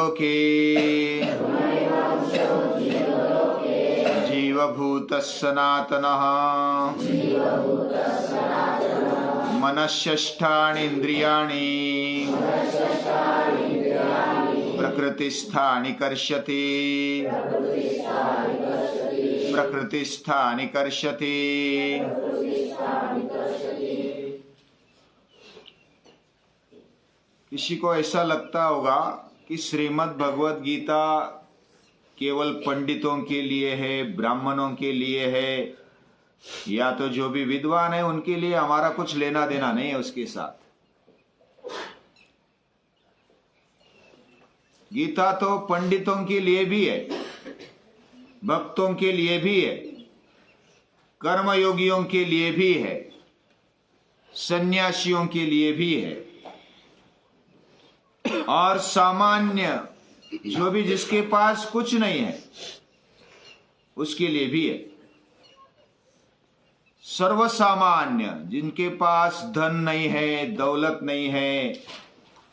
जीवलोके जीवभूतः सनातनः मनःषष्ठानि इंद्रियाणि प्रकृतिस्थानि कर्षति प्रकृतिस्थानि कर्षति। किसी को ऐसा लगता होगा कि श्रीमद् भगवद गीता केवल पंडितों के लिए है, ब्राह्मणों के लिए है, या तो जो भी विद्वान है उनके लिए, हमारा कुछ लेना देना नहीं है उसके साथ। गीता तो पंडितों के लिए भी है, भक्तों के लिए भी है, कर्मयोगियों के लिए भी है, सन्यासियों के लिए भी है, और सामान्य जो भी जिसके पास कुछ नहीं है उसके लिए भी है। सर्वसामान्य जिनके पास धन नहीं है, दौलत नहीं है,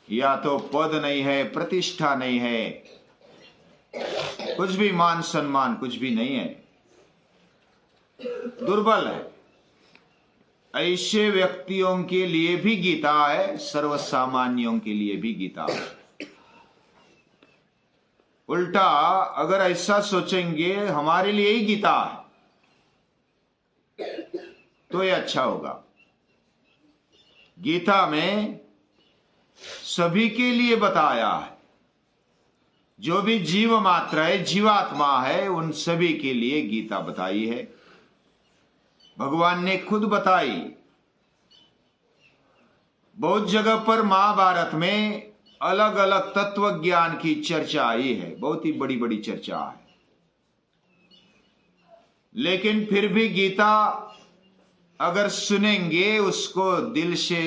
या तो पद नहीं है, प्रतिष्ठा नहीं है, कुछ भी मान सम्मान कुछ भी नहीं है, दुर्बल है, ऐसे व्यक्तियों के लिए भी गीता है, सर्वसामान्यों के लिए भी गीता है। उल्टा अगर ऐसा सोचेंगे हमारे लिए ही गीता है तो ये अच्छा होगा। गीता में सभी के लिए बताया है, जो भी जीव मात्र है, जीवात्मा है, उन सभी के लिए गीता बताई है। भगवान ने खुद बताई। बहुत जगह पर महाभारत में अलग अलग तत्व ज्ञान की चर्चा आई है, बहुत ही बड़ी बड़ी चर्चा है, लेकिन फिर भी गीता अगर सुनेंगे, उसको दिल से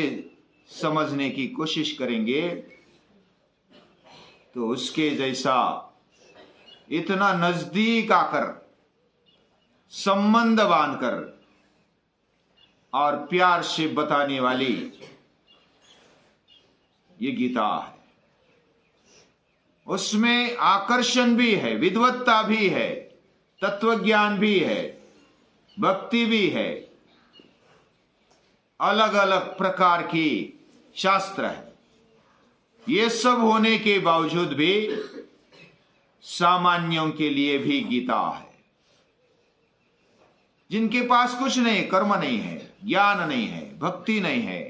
समझने की कोशिश करेंगे, तो उसके जैसा इतना नजदीक आकर, संबंध बांधकर और प्यार से बताने वाली ये गीता है। उसमें आकर्षण भी है, विद्वत्ता भी है, तत्वज्ञान भी है, भक्ति भी है, अलग अलग प्रकार की शास्त्र है। ये सब होने के बावजूद भी सामान्यों के लिए भी गीता है। जिनके पास कुछ नहीं, कर्म नहीं है, ज्ञान नहीं है, भक्ति नहीं है,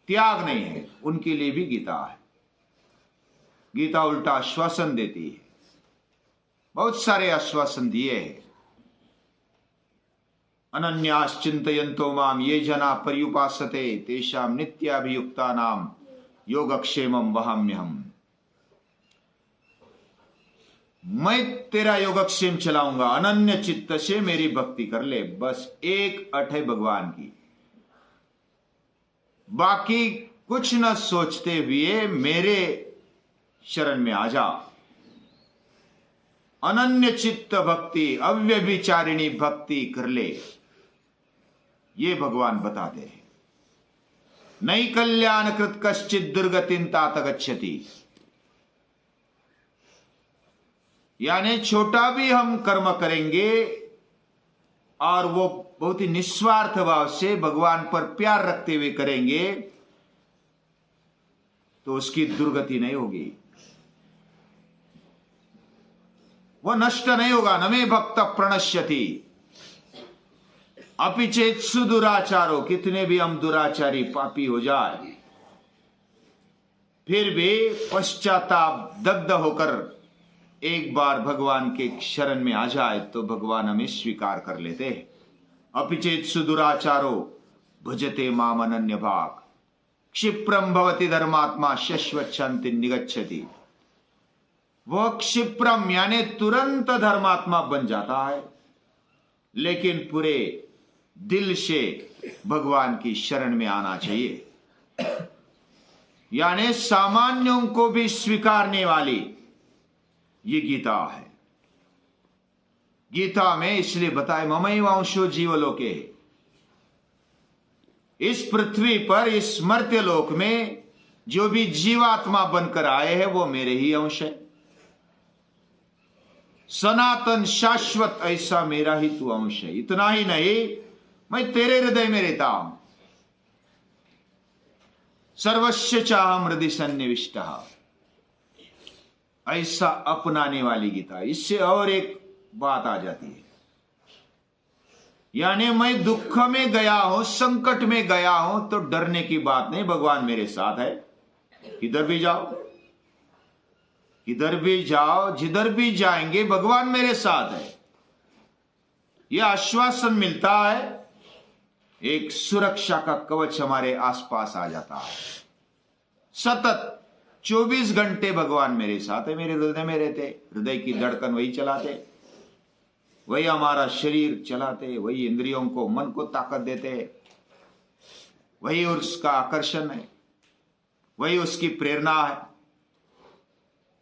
त्याग नहीं है, उनके लिए भी गीता है। गीता उल्टा आश्वासन देती है, बहुत सारे आश्वासन दिए हैं। अनन्याश्चिन्तयन्तो माम ये जना पर्युपासते तेषां नित्याभियुक्तानां योगक्षेमं वहाम्यहम्। मैं तेरा योगक्षेम चलाऊंगा, अनन्य चित्त से मेरी भक्ति कर ले। बस एक अट है भगवान की, बाकी कुछ न सोचते हुए मेरे शरण में आ जा। अनन्य चित्त भक्ति, अव्यभिचारिणी भक्ति कर ले, ये भगवान बताते हैं। नई कल्याण कृत कश्चित दुर्गतिं तात गच्छति। यानी छोटा भी हम कर्म करेंगे और वो बहुत ही निस्वार्थ भाव से भगवान पर प्यार रखते हुए करेंगे, तो उसकी दुर्गति नहीं होगी, वो नष्ट नहीं होगा। न मे भक्त प्रणश्यति अपि चेत सुदुराचारो। कितने भी हम दुराचारी पापी हो जाए, फिर भी पश्चाताप दग्ध होकर एक बार भगवान के शरण में आ जाए तो भगवान हमें स्वीकार कर लेते हैं। अपि चेत सुदुराचारो भजते माम अनन्य भाग क्षिप्रम भवति धर्मात्मा शश्वत शांति निगच्छति। वह क्षिप्रम यानी तुरंत धर्मात्मा बन जाता है, लेकिन पूरे दिल से भगवान की शरण में आना चाहिए। यानी सामान्यों को भी स्वीकारने वाली ये गीता है। गीता में इसलिए बताए ममैवांशो जीवलोके, इस पृथ्वी पर, इस मर्त्य लोक में जो भी जीवात्मा बनकर आए हैं वो मेरे ही अंश है। सनातन शाश्वत ऐसा मेरा ही तू अंश है। इतना ही नहीं, मैं तेरे हृदय में रहता हूं। सर्वस्य चाहम हृदय सन्निविष्ट, ऐसा अपनाने वाली गीता। इससे और एक बात आ जाती है, यानी मैं दुख में गया हूं, संकट में गया हूं, तो डरने की बात नहीं, भगवान मेरे साथ है। किधर भी जाओ, किधर भी जाओ, जिधर भी जाएंगे भगवान मेरे साथ है, यह आश्वासन मिलता है। एक सुरक्षा का कवच हमारे आसपास आ जाता है। सतत 24 घंटे भगवान मेरे साथ है, मेरे हृदय में रहते, हृदय की धड़कन वही चलाते, वही हमारा शरीर चलाते, वही इंद्रियों को, मन को ताकत देते, वही उसका आकर्षण है, वही उसकी प्रेरणा है।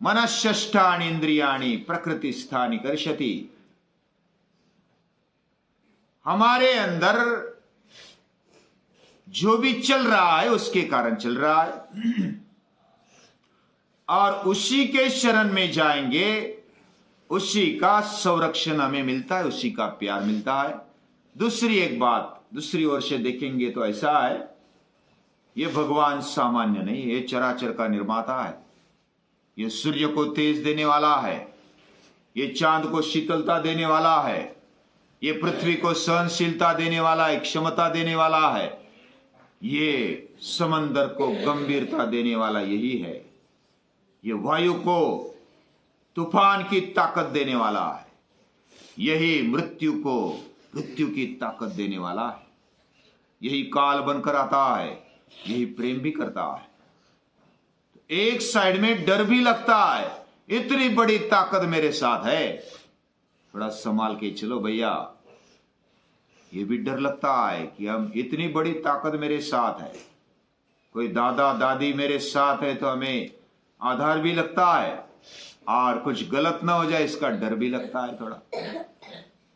मनश्शष्टानि इंद्रियाणि प्रकृति स्थानि कर्षति। हमारे अंदर जो भी चल रहा है उसके कारण चल रहा है, और उसी के शरण में जाएंगे, उसी का संरक्षण हमें मिलता है, उसी का प्यार मिलता है। दूसरी एक बात, दूसरी ओर से देखेंगे तो ऐसा है, ये भगवान सामान्य नहीं, ये चराचर का निर्माता है। ये सूर्य को तेज देने वाला है, ये चांद को शीतलता देने वाला है, ये पृथ्वी को सहनशीलता देने वाला है, क्षमता देने वाला है, ये समंदर को गंभीरता देने वाला यही है, ये वायु को तूफान की ताकत देने वाला है, यही मृत्यु को मृत्यु की ताकत देने वाला है, यही काल बनकर आता है, यही प्रेम भी करता है। एक साइड में डर भी लगता है, इतनी बड़ी ताकत मेरे साथ है, थोड़ा संभाल के चलो भैया। ये भी डर लगता है कि हम, इतनी बड़ी ताकत मेरे साथ है, कोई दादा दादी मेरे साथ है, तो हमें आधार भी लगता है, और कुछ गलत ना हो जाए इसका डर भी लगता है थोड़ा।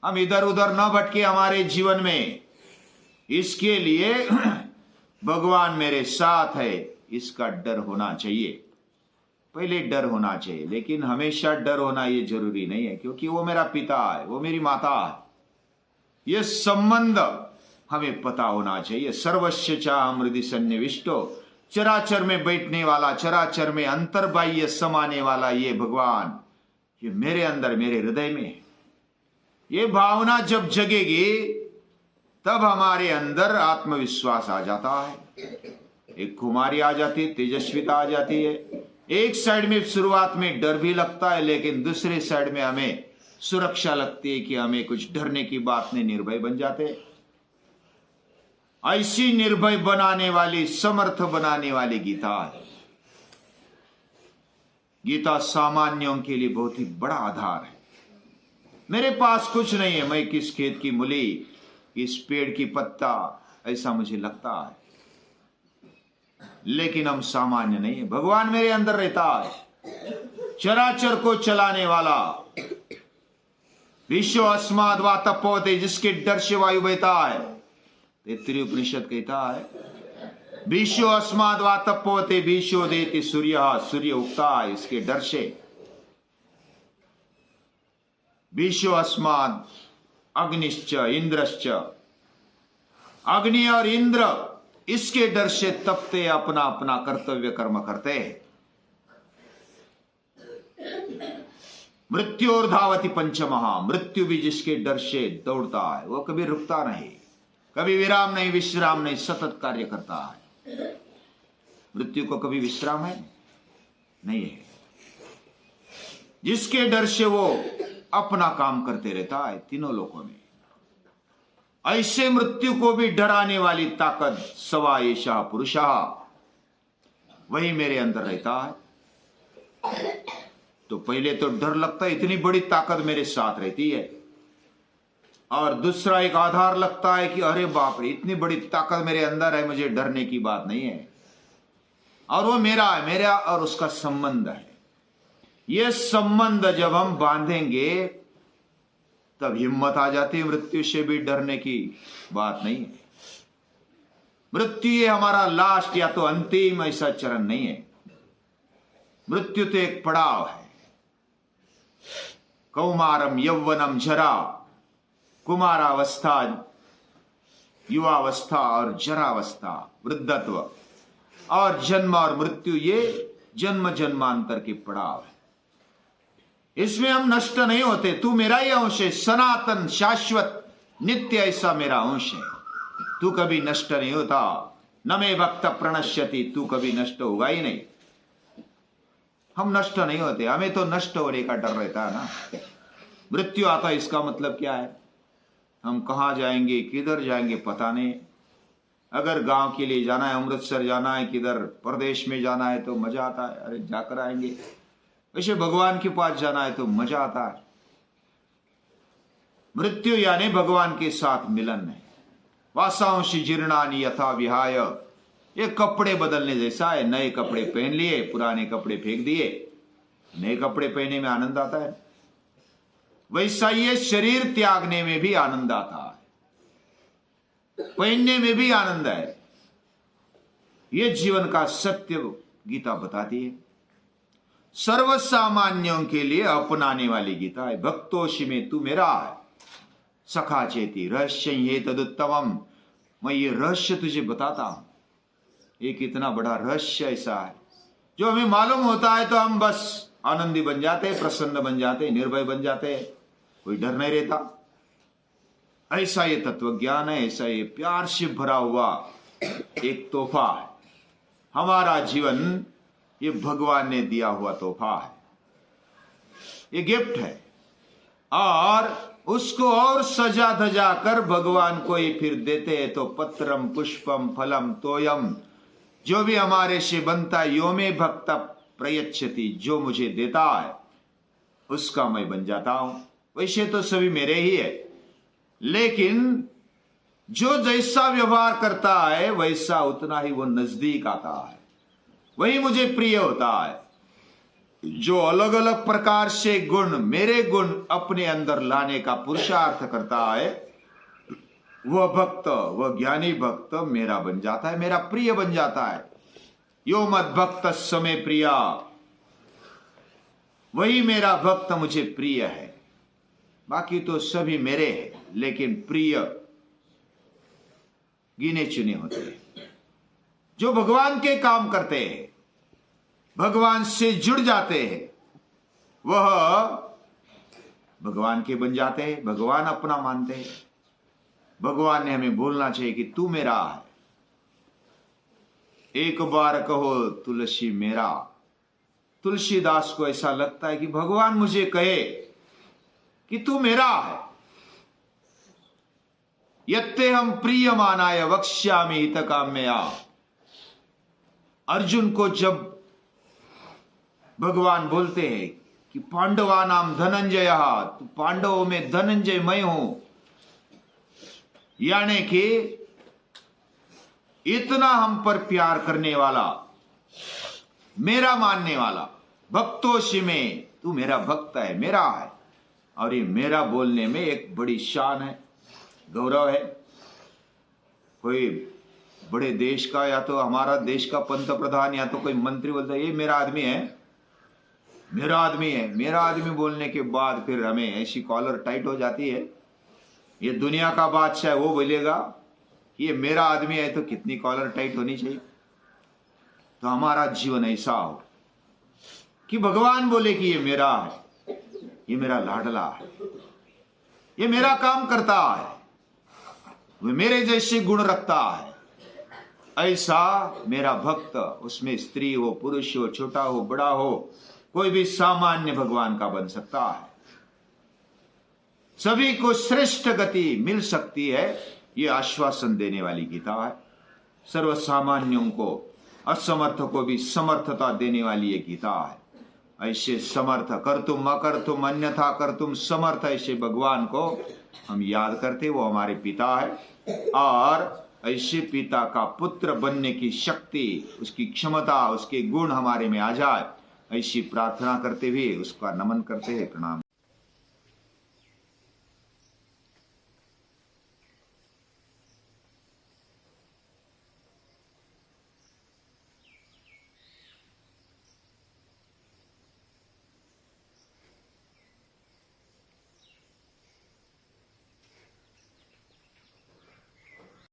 हम इधर उधर ना भटके हमारे जीवन में, इसके लिए भगवान मेरे साथ है, इसका डर होना चाहिए। पहले डर होना चाहिए, लेकिन हमेशा डर होना ये जरूरी नहीं है, क्योंकि वो मेरा पिता है, वो मेरी माता है। ये संबंध हमें पता होना चाहिए। सर्वस्य चाहम हृदय सन्निविष्टो, चराचर में बैठने वाला, चराचर में अंतर्बाह्य समाने वाला ये भगवान, ये मेरे अंदर, मेरे हृदय में है। ये भावना जब जगेगी तब हमारे अंदर आत्मविश्वास आ जाता है, एक खुमारी आ जाती है, तेजस्विता आ जाती है। एक साइड में शुरुआत में डर भी लगता है, लेकिन दूसरे साइड में हमें सुरक्षा लगती है कि हमें कुछ डरने की बात नहीं, निर्भय बन जाते। ऐसी निर्भय बनाने वाली, समर्थ बनाने वाली गीता है। गीता सामान्यों के लिए बहुत ही बड़ा आधार है। मेरे पास कुछ नहीं है, मैं किस खेत की मूली, किस पेड़ की पत्ता, ऐसा मुझे लगता है, लेकिन हम सामान्य नहीं है। भगवान मेरे अंदर रहता है, चराचर को चलाने वाला। विश्व अस्माद वा तपोते, जिसके डर से वायु बहता है। तैत्तिरीय उपनिषद कहता है, विश्व अस्माद वा तपोते विश्व देति सूर्य, सूर्य उगता है इसके डर से। विश्व अस्माद अग्निश्च इंद्रश्च, अग्नि और इंद्र इसके डर से तपते, अपना अपना कर्तव्य कर्म करते हैं। मृत्यु और धावती पंचमहा, मृत्यु भी जिसके डर से दौड़ता है, वो कभी रुकता नहीं, कभी विराम नहीं, विश्राम नहीं, सतत कार्य करता है। मृत्यु को कभी विश्राम है नहीं है, जिसके डर से वो अपना काम करते रहता है तीनों लोकों में। ऐसे मृत्यु को भी डराने वाली ताकत सवा एषा पुरुषः, वही मेरे अंदर रहता है। तो पहले तो डर लगता है, इतनी बड़ी ताकत मेरे साथ रहती है, और दूसरा एक आधार लगता है कि अरे बाप रे, इतनी बड़ी ताकत मेरे अंदर है, मुझे डरने की बात नहीं है। और वो मेरा है, मेरा और उसका संबंध है। ये संबंध जब हम बांधेंगे तब हिम्मत आ जाती है, मृत्यु से भी डरने की बात नहीं है। मृत्यु ये हमारा लास्ट या तो अंतिम ऐसा चरण नहीं है। मृत्यु तो एक पड़ाव है। कौमारम यौवनम जरा, कुमारावस्था, युवावस्था और जरावस्था, वृद्धत्व और जन्म और मृत्यु, ये जन्म जन्मांतर के पड़ाव है। इसमें हम नष्ट नहीं होते। तू मेरा ही अंश है, सनातन शाश्वत नित्य ऐसा मेरा अंश है। तू कभी नष्ट नहीं होता। न मे भक्त प्रणश्यति, तू कभी नष्ट होगा ही नहीं। हम नष्ट नहीं होते, हमें तो नष्ट होने का डर रहता है ना। मृत्यु आता, इसका मतलब क्या है? हम कहां जाएंगे, किधर जाएंगे पता नहीं। अगर गांव के लिए जाना है, अमृतसर जाना है, किधर प्रदेश में जाना है तो मजा आता है, अरे जाकर आएंगे। वैसे भगवान के पास जाना है तो मजा आता है। मृत्यु यानी भगवान के साथ मिलन है। वासांशी जीर्णानि यथा विहाय, ये कपड़े बदलने जैसा है। नए कपड़े पहन लिए, पुराने कपड़े फेंक दिए। नए कपड़े पहनने में आनंद आता है, वैसा ये शरीर त्यागने में भी आनंद आता है, पहनने में भी आनंद है। ये जीवन का सत्य गीता बताती है। सर्वसामान्यों के लिए अपनाने वाली गीता है। भक्तोषि में तू मेरा है, सखा चेती रहस्य ये तदुत्तमम। मैं ये रहस्य तुझे बताता हूं। एक इतना बड़ा रहस्य ऐसा है जो हमें मालूम होता है तो हम बस आनंदी बन जाते, प्रसन्न बन जाते, निर्भय बन जाते, कोई डर नहीं रहता। ऐसा ये तत्व ज्ञान है, ऐसा ये प्यार से भरा हुआ एक तोहफा है। हमारा जीवन ये भगवान ने दिया हुआ तोहफा है, ये गिफ्ट है। और उसको और सजा धजा कर भगवान को ही फिर देते हैं तो पत्रम पुष्पम फलम तोयम, जो भी हमारे से बनता है, यो में भक्त प्रयच्छति, जो मुझे देता है उसका मैं बन जाता हूं। वैसे तो सभी मेरे ही है, लेकिन जो जैसा व्यवहार करता है वैसा उतना ही वो नजदीक आता है, वही मुझे प्रिय होता है। जो अलग अलग प्रकार से गुण, मेरे गुण अपने अंदर लाने का पुरुषार्थ करता है, वह भक्त, वह ज्ञानी भक्त मेरा बन जाता है, मेरा प्रिय बन जाता है। यो मद भक्त समय प्रिया, वही मेरा भक्त मुझे प्रिय है। बाकी तो सभी मेरे हैं, लेकिन प्रिय गिने चुने होते हैं। जो भगवान के काम करते हैं, भगवान से जुड़ जाते हैं, वह भगवान के बन जाते हैं, भगवान अपना मानते हैं। भगवान ने हमें बोलना चाहिए कि तू मेरा है। एक बार कहो तुलसी मेरा। तुलसीदास को ऐसा लगता है कि भगवान मुझे कहे कि तू मेरा है। यत्ते हम प्रिय मानाय वक्ष्यामि हित काम्यया। अर्जुन को जब भगवान बोलते हैं कि पांडवा नाम धनंजय, तो पांडवों में धनंजय मैं हूं, यानी कि इतना हम पर प्यार करने वाला, मेरा मानने वाला। भक्तोषि में तू मेरा भक्त है, मेरा है। और ये मेरा बोलने में एक बड़ी शान है, गौरव है। कोई बड़े देश का, या तो हमारा देश का पंत प्रधान या तो कोई मंत्री बोलता है ये मेरा आदमी है, मेरा आदमी है। मेरा आदमी बोलने के बाद फिर हमें ऐसी कॉलर टाइट हो जाती है। ये दुनिया का बादशाह वो बोलेगा ये मेरा आदमी है, तो कितनी कॉलर टाइट होनी चाहिए। तो हमारा जीवन ऐसा हो कि भगवान बोले कि ये मेरा है, ये मेरा लाडला है, ये मेरा काम करता है, वह मेरे जैसे गुण रखता है। ऐसा मेरा भक्त, उसमें स्त्री हो, पुरुष हो, छोटा हो, बड़ा हो, कोई भी सामान्य भगवान का बन सकता है। सभी को श्रेष्ठ गति मिल सकती है, ये आश्वासन देने वाली गीता है। सर्वसामान्यों को, असमर्थ को भी समर्थता देने वाली ये गीता है। ऐसे समर्थ, कर तुम अकर तुम अन्यथा कर तुम समर्थ, ऐसे भगवान को हम याद करते, वो हमारे पिता है। और ऐसे पिता का पुत्र बनने की शक्ति, उसकी क्षमता, उसके गुण हमारे में आ जाए, ऐसी प्रार्थना करते हुए उसका नमन करते हैं। प्रणाम।